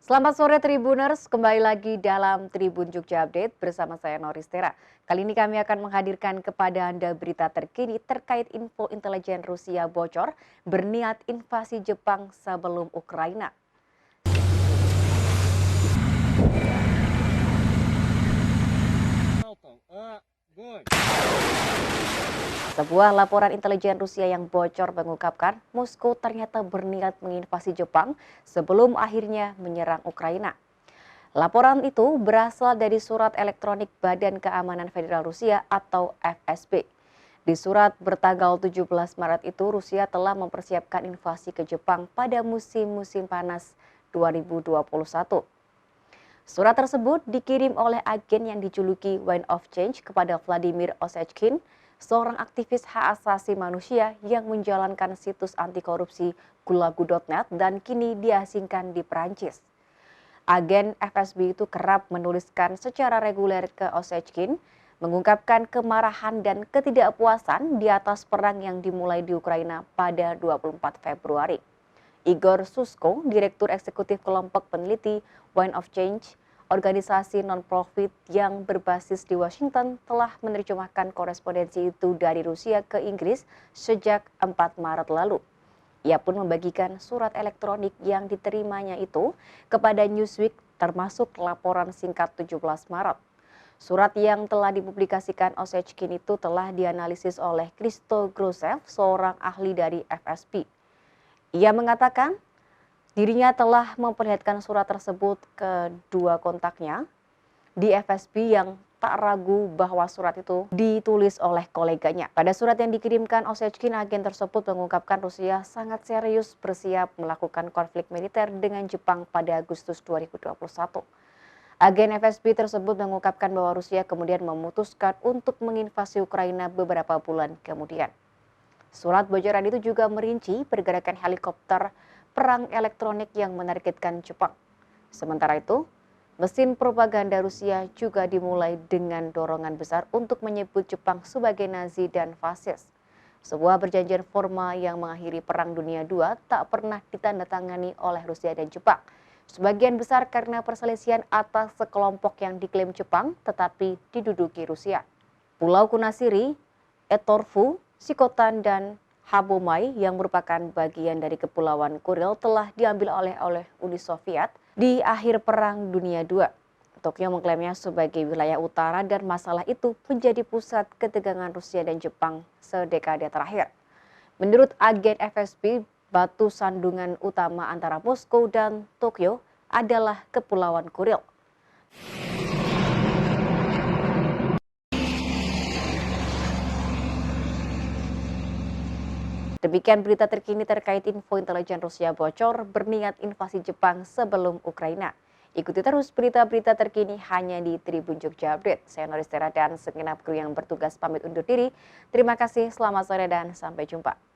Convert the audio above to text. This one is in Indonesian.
Selamat sore Tribuners, kembali lagi dalam Tribun Jogja Update bersama saya Noristera. Kali ini kami akan menghadirkan kepada Anda berita terkini terkait info intelijen Rusia bocor berniat invasi Jepang sebelum Ukraina. Sebuah laporan intelijen Rusia yang bocor mengungkapkan Moskow ternyata berniat menginvasi Jepang sebelum akhirnya menyerang Ukraina. Laporan itu berasal dari surat elektronik Badan Keamanan Federal Rusia atau FSB. Di surat bertanggal 17 Maret itu, Rusia telah mempersiapkan invasi ke Jepang pada musim panas 2021. Surat tersebut dikirim oleh agen yang dijuluki Wind of Change kepada Vladimir Osechkin, seorang aktivis hak asasi manusia yang menjalankan situs anti korupsi gulagu.net dan kini diasingkan di Perancis. Agen FSB itu kerap menuliskan secara reguler ke Osechkin, mengungkapkan kemarahan dan ketidakpuasan di atas perang yang dimulai di Ukraina pada 24 Februari. Igor Susko, Direktur Eksekutif Kelompok Peneliti Wind of Change, organisasi non-profit yang berbasis di Washington, telah menerjemahkan korespondensi itu dari Rusia ke Inggris sejak 4 Maret lalu. Ia pun membagikan surat elektronik yang diterimanya itu kepada Newsweek termasuk laporan singkat 17 Maret. Surat yang telah dipublikasikan Osechkin itu telah dianalisis oleh Christo Grosev, seorang ahli dari FSB. Ia mengatakan dirinya telah memperlihatkan surat tersebut ke dua kontaknya di FSB yang tak ragu bahwa surat itu ditulis oleh koleganya. Pada surat yang dikirimkan Osechkin, agen tersebut mengungkapkan Rusia sangat serius bersiap melakukan konflik militer dengan Jepang pada Agustus 2021. Agen FSB tersebut mengungkapkan bahwa Rusia kemudian memutuskan untuk menginvasi Ukraina beberapa bulan kemudian. Surat bocoran itu juga merinci pergerakan helikopter perang elektronik yang menargetkan Jepang. Sementara itu, mesin propaganda Rusia juga dimulai dengan dorongan besar untuk menyebut Jepang sebagai Nazi dan fasis. Sebuah perjanjian formal yang mengakhiri Perang Dunia II tak pernah ditandatangani oleh Rusia dan Jepang. Sebagian besar karena perselisihan atas sekelompok yang diklaim Jepang tetapi diduduki Rusia. Pulau Kunashiri, Etorfu, Sikotan, dan Habomai yang merupakan bagian dari Kepulauan Kuril telah diambil oleh Uni Soviet di akhir Perang Dunia II. Tokyo mengklaimnya sebagai wilayah utara dan masalah itu menjadi pusat ketegangan Rusia dan Jepang sedekade terakhir. Menurut agen FSB, batu sandungan utama antara Moskow dan Tokyo adalah Kepulauan Kuril. Demikian berita terkini terkait info intelijen Rusia bocor berniat invasi Jepang sebelum Ukraina. Ikuti terus berita-berita terkini hanya di Tribun Jogja Update. Saya Noristera dan segenap kru yang bertugas pamit undur diri. Terima kasih, selamat sore dan sampai jumpa.